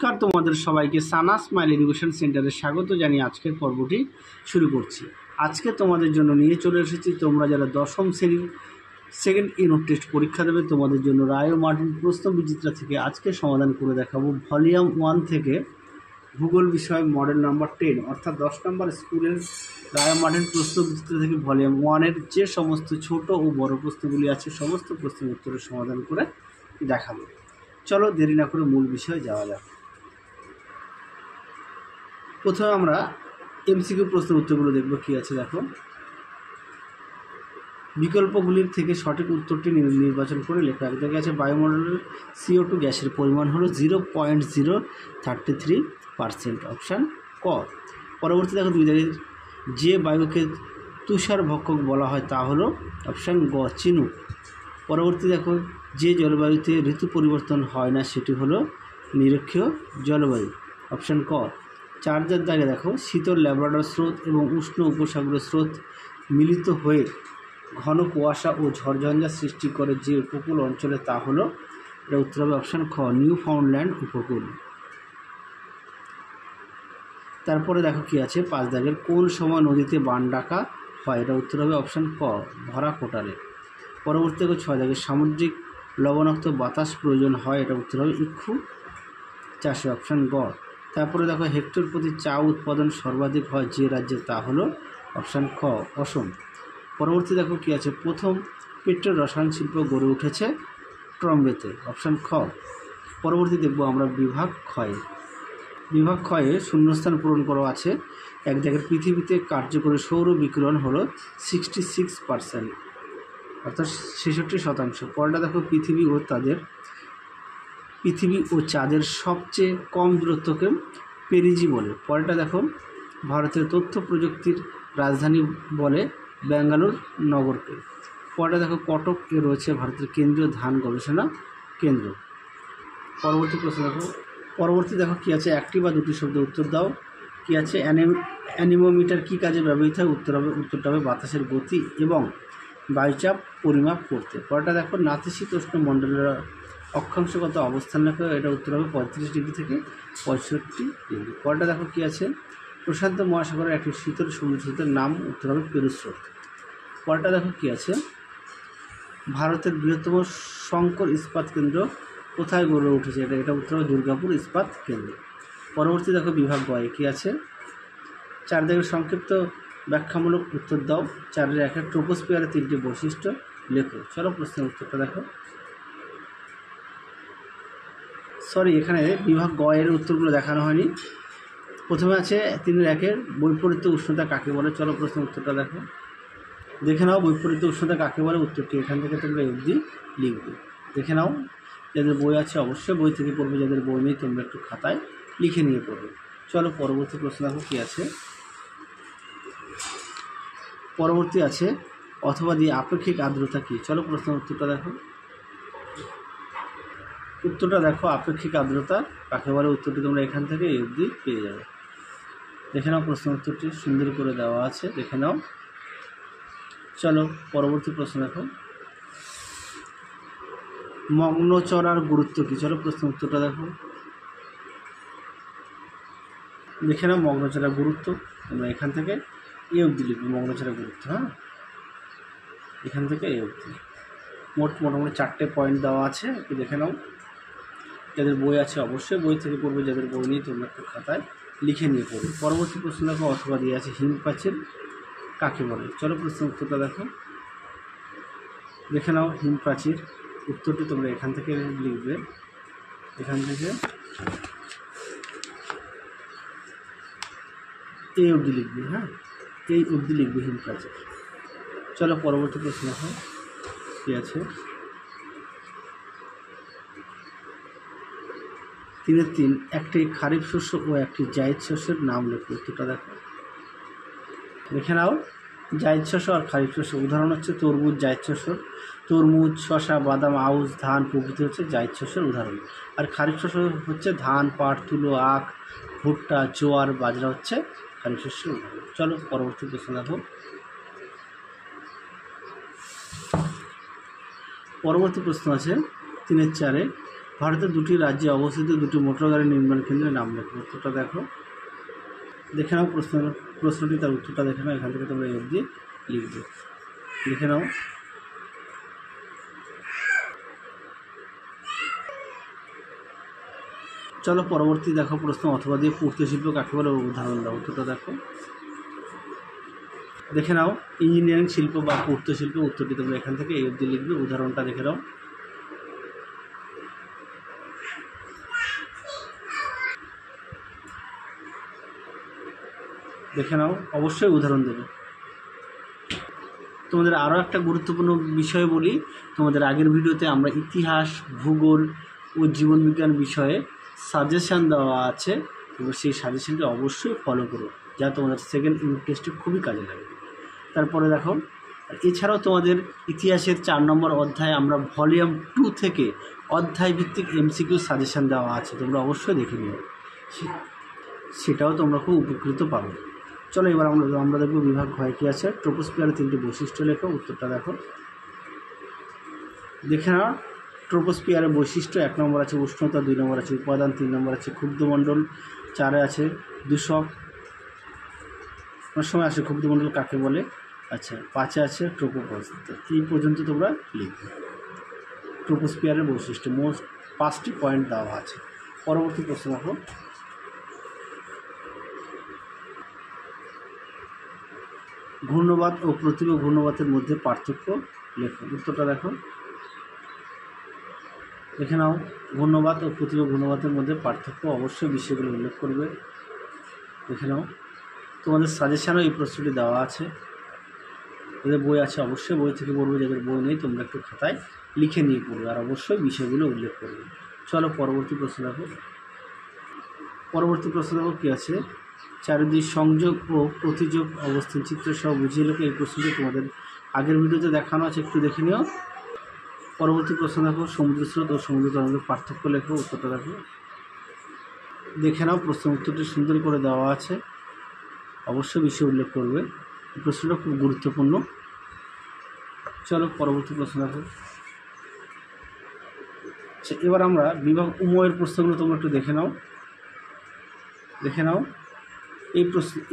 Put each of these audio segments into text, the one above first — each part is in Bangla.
নমস্কার তোমাদের সবাইকে সানা স্মাইল এডুকেশন সেন্টারে স্বাগত জানিয়ে আজকের পর্বটি শুরু করছি। আজকে তোমাদের জন্য নিয়ে চলে এসেছি তোমরা যারা দশম শ্রেণীর সেকেন্ড ইউনিট টেস্ট পরীক্ষা দেবে তোমাদের জন্য রায় ও মার্টিন প্রশ্ন বিচিত্রা থেকে আজকে সমাধান করে দেখাবো ভলিউম 1 থেকে ভূগোল বিষয় মডেল নাম্বার 10 অর্থাৎ 10 নম্বর স্কুলের রায় ও মার্টিন প্রশ্ন বিচিত্রা থেকে ভলিউম 1-এর যে সমস্ত ছোট ও বড় প্রশ্নগুলি আছে সমস্ত প্রশ্নের উত্তরের সমাধান করে দেখাবো। চলো দেরি না করে মূল বিষয়ে যাওয়া যাক। প্রথমে আমরা এমসিকিউ প্রশ্নের উত্তরগুলো দেখব কি আছে। দেখো, বিকল্পগুলির থেকে সঠিক উত্তরটি নির্বাচন করে লেখা দেখে আছে বায়ুমণ্ডলের CO2 গ্যাসের পরিমাণ হলো 0.033%, অপশান ক। পরবর্তী দেখো 2 জায়গায় যে বায়ুকে তুষার ভক্ষক বলা হয় তা হলো অপশান গ চিনুক। পরবর্তী দেখো যে জলবায়ুতে ঋতু পরিবর্তন হয় না সেটি হলো নিরক্ষীয় জলবায়ু, অপশান ক। 4 জায়গায় দেখো শীতল ল্যাব্রাডর স্রোত এবং উষ্ণ উপসাগরের স্রোত মিলিত হয়ে ঘন কুয়াশা ও ঝড়ঝঞ্ঝা সৃষ্টি করে যে উপকূল অঞ্চলে তা হলো, এটা উত্তর হবে অপশান খ নিউ ফাউন্ডল্যান্ড উপকূল। তারপরে দেখো কি আছে 5 দাগের কোন সময় নদীতে বান ডাকা হয়, এটা উত্তর হবে অপশান ক ভরা কোটালে। পরবর্তী দেখো 6 দাগের সামুদ্রিক লবণাক্ত বাতাস প্রয়োজন হয়, এটা উত্তর হবে ইক্ষু চাষে, অপশান গ। তারপরে দেখো হেক্টর প্রতি চা উৎপাদন সর্বাধিক হয় যে রাজ্যে তা হলো অপশান খ অসম। পরবর্তী দেখো কি আছে প্রথম পেট্রো রসায়ন শিল্প গড়ে উঠেছে ট্রম্বেতে, অপশান খ। পরবর্তী দেখব আমরা বিভাগ ক্ষয়ে শূন্যস্থান পূরণ করা আছে। 1 জায়গায় পৃথিবীতে কার্যকরী সৌর বিকিরণ হলো 66%, অর্থাৎ 66%। পরেরটা দেখো পৃথিবী ও চাঁদের সবচেয়ে কম দূরত্বকে পেরিজি বলে। পরেরটা দেখো ভারতের তথ্য প্রযুক্তির রাজধানী বলে ব্যাঙ্গালোর নগরকে। পরেরটা দেখো কটকে রয়েছে ভারতের কেন্দ্রীয় ধান গবেষণা কেন্দ্র। পরবর্তী দেখো কি আছে 1টি বা 2টি শব্দের উত্তর দাও। কি আছে অ্যানিমোমিটার কী কাজে ব্যবহৃত হয়, উত্তরটা হবে বাতাসের গতি এবং বায়ুচাপ পরিমাপ করতে। পরেরটা দেখো নাতিশীতোষ্ণ মণ্ডলের অক্ষাংশগত অবস্থান লেখা, এটা উত্তর হবে 35 ডিগ্রি থেকে 65 ডিগ্রি। পরেরটা দেখো কি আছে প্রশান্ত মহাসাগরের একটি শীতল সমুদ্র স্রোতের নাম, উত্তর হবে পেরু স্রোত। পরেরটা দেখো কি আছে ভারতের বৃহত্তম শঙ্কর ইস্পাত কেন্দ্র কোথায় গড়ে উঠেছে, এটা উত্তর হবে দুর্গাপুর ইস্পাত কেন্দ্র। পরবর্তী দেখো বিভাগ গয়ে কী আছে 4 দাগের সংক্ষিপ্ত ব্যাখ্যামূলক উত্তর দাও। 4-এর 1 ট্রোপোস্ফিয়ারের 3টি বৈশিষ্ট্য লেখো। চলো প্রশ্নের উত্তরটা দেখো। এখানে বিভাগ গয়ের উত্তরগুলো দেখানো হয়নি। প্রথমে আছে 3-এর 1 বৈপরীত্য উষ্ণতা কাকে বলে। চলো প্রশ্নের উত্তরটা দেখো। দেখে নাও বৈপরীত্য উষ্ণতা কাকে বলে, উত্তরটি এখান থেকে তোমরা অবধি লিখবে। দেখে নাও, যাদের বই আছে অবশ্যই বই থেকে পড়বে, যাদের বই নেই তোমরা একটু খাতায় লিখে নিয়ে পড়বে। চলো পরবর্তী প্রশ্ন দেখো কী আছে। পরবর্তী আছে অথবা দিয়ে আপেক্ষিক আর্দ্রতা কী। চলো প্রশ্নের উত্তরটা দেখো। আপেক্ষিক আর্দ্রতা কাকে বলে, উত্তরটি তোমরা এখান থেকে এই অবধি পেয়ে যাবে। দেখে নাও প্রশ্ন উত্তরটি সুন্দর করে দেওয়া আছে, দেখে নাও। চলো পরবর্তী প্রশ্ন দেখো মগ্নচরার গুরুত্ব কী। চলো প্রশ্ন উত্তরটা দেখো। দেখে নাও মগ্নচরার গুরুত্ব তোমরা এখান থেকে এই অবধি লিখবে। মগ্নচরার গুরুত্ব, হ্যাঁ, এখান থেকে এই অবধি মোটামুটি 4টে পয়েন্ট দেওয়া আছে, একটু দেখে নাও। যাদের বই আছে অবশ্যই বই থেকে পড়বে, যাদের বই নেই তোমরা একটু খাতায় লিখে নিয়ে পড়বে। পরবর্তী প্রশ্ন দেখো অথবা দিয়ে আছে হিমপ্রাচীর কাকে বলে। চলো প্রশ্ন উত্তরটা দেখো। দেখে নাও হিমপ্রাচীর, উত্তরটি তোমরা এখান থেকে লিখবে, এখান থেকে এই অবধি লিখবে, হ্যাঁ, এই অবধি লিখবে হিমপ্রাচীর। চলো পরবর্তী প্রশ্ন দেখো কী আছে 3-এর 3 একটি খারিফ শস্য ও একটি জায়িদ শস্যের নাম লেখো। উত্তরটা দেখো। দেখে নাও জায়িদ শস্য আর খারিফ শস্য উদাহরণ হচ্ছে তরমুজ জায়িদ শস্য, তরমুজ, শসা, বাদাম, আউশ, ধান প্রভৃতি হচ্ছে জায়িদ শস্যের উদাহরণ। আর খারিফ শস্য হচ্ছে ধান, পাট, তুলো, আখ, ভুট্টা, জোয়ার, বাজরা হচ্ছে খারিফ শস্যের উদাহরণ। চলো পরবর্তী প্রশ্ন দেখো। পরবর্তী প্রশ্ন আছে 3-এর 4 ভারতের দুটি রাজ্যে অবস্থিত দুটি মোটর গাড়ি নির্মাণ কেন্দ্রের নাম লেখো। উত্তরটা দেখে নাও প্রশ্নটি, তার উত্তরটা দেখে নাও। এখান থেকে তোমরা এই অবধি লিখবে, লিখে নাও। চলো পরবর্তী দেখো প্রশ্ন, অথবা দিয়ে পূর্ত শিল্প কাকে বলে উদাহরণ দাও। উত্তরটা দেখে নাও। ইঞ্জিনিয়ারিং শিল্প বা পূর্ত শিল্প, উত্তরটি তোমরা এখান থেকে এই অবধি লিখবে, উদাহরণটা দেখে নাও। দেখে নাও, অবশ্যই উদাহরণ দেবে। তোমাদের আরও একটা গুরুত্বপূর্ণ বিষয় বলি, তোমাদের আগের ভিডিওতে আমরা ইতিহাস, ভূগোল ও জীবনবিজ্ঞান বিষয়ে সাজেশান দেওয়া আছে, তোমরা সেই সাজেশানটি অবশ্যই ফলো করো, যা তোমাদের সেকেন্ড ইউনিট টেস্টে খুবই কাজে লাগবে। তারপরে দেখো, এছাড়াও তোমাদের ইতিহাসের 4 নম্বর অধ্যায়ে আমরা ভলিউম 2 থেকে অধ্যায় ভিত্তিক এমসিকিউ সাজেশান দেওয়া আছে, তোমরা অবশ্যই দেখে নিও, সেটাও তোমরা খুব উপকৃত পাবে। চলো এবার আমরা দেখব বিভাগ হয় কী আছে। ট্রোপোস্ফিয়ারের 3টি বৈশিষ্ট্য লেখো। উত্তরটা দেখে নাও। ট্রোপোস্ফিয়ারের বৈশিষ্ট্য 1 নম্বর আছে উষ্ণতা, 2 নম্বর আছে উপাদান, 3 নম্বর আছে ক্ষুব্ধমণ্ডল, 4 আছে দূষক, অনেক সময় আসে ক্ষুব্ধমণ্ডল কাকে বলে। আচ্ছা, 5 আছে ট্রোপোপজ। এই পর্যন্ত তোমরা লিখবে। ট্রোপোস্ফিয়ারের বৈশিষ্ট্য মোট 5টি পয়েন্ট দেওয়া আছে। পরবর্তী প্রশ্ন দেখো, ঘূর্ণবাত ও প্রতিভ ঘূর্ণবাতের মধ্যে পার্থক্য লেখো। উত্তরটা দেখে নাও। ঘূর্ণবাত ও প্রতিভ ঘূর্ণবাতের মধ্যে পার্থক্য, অবশ্যই বিষয়গুলো উল্লেখ করবে, দেখে নাও। তোমাদের সাজেশানও এই প্রশ্নটি দেওয়া আছে, যাদের বই আছে অবশ্যই বই থেকে পড়বে, যাদের বই নেই তোমরা একটু খাতায় লিখে নিয়ে পড়বে, আর অবশ্যই বিষয়গুলো উল্লেখ করবে। চলো পরবর্তী প্রশ্ন দেখো। কী আছে, চারিদিক সংযোগ ও প্রতিযোগ অবস্থান চিত্র সহ বুঝিয়ে লেখো। এই প্রশ্নটি তোমাদের আগের ভিডিওতে দেখানো আছে, একটু দেখে নিও। পরবর্তী প্রশ্ন দেখো, সমুদ্র স্রোত ও সমুদ্র তরঙ্গের পার্থক্য লেখো। উত্তরটা দেখে নাও। প্রশ্ন উত্তরটি সুন্দর করে দেওয়া আছে, অবশ্যই বিষয় উল্লেখ করবে। এই প্রশ্নটা খুব গুরুত্বপূর্ণ। চলো পরবর্তী প্রশ্ন দেখো। এবার আমরা বিভাগ উময়ের প্রশ্নগুলো তোমরা একটু দেখে নাও।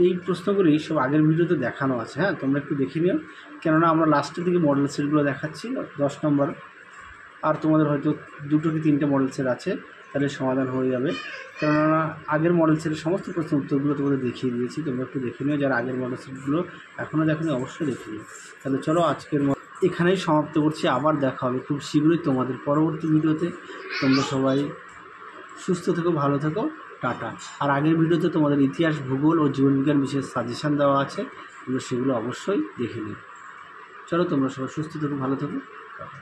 এই প্রশ্নগুলি সব আগের ভিডিওতে দেখানো আছে, হ্যাঁ, তোমরা একটু দেখে নিও, কেননা আমরা লাস্টের দিকে মডেল সেটগুলো দেখাচ্ছি 10 নম্বর, আর তোমাদের হয়তো 2 কি 3টে মডেল সেট আছে, তাহলে সমাধান হয়ে যাবে। কেননা আগের মডেল সেটের সমস্ত প্রশ্ন উত্তরগুলো তোমাদের দেখিয়ে দিয়েছি, তোমরা একটু দেখে নিও, যারা আগের মডেল সেটগুলো এখনও দেখোনি অবশ্যই দেখে নিও। তাহলে চলো আজকের এখানেই সমাপ্ত করছি, আবার দেখা হবে খুব শীঘ্রই তোমাদের পরবর্তী ভিডিওতে। তোমরা সবাই সুস্থ থেকো, ভালো থেকো, টাটা। আর আগের ভিডিওতে তোমাদের ইতিহাস, ভূগোল ও জীবনবিজ্ঞান বিষয়ে সাজেশান দেওয়া আছে, তোমরা সেগুলো অবশ্যই দেখে নিও। চলো তোমরা সবাই সুস্থ থেকো, ভালো থেকো, টাটা।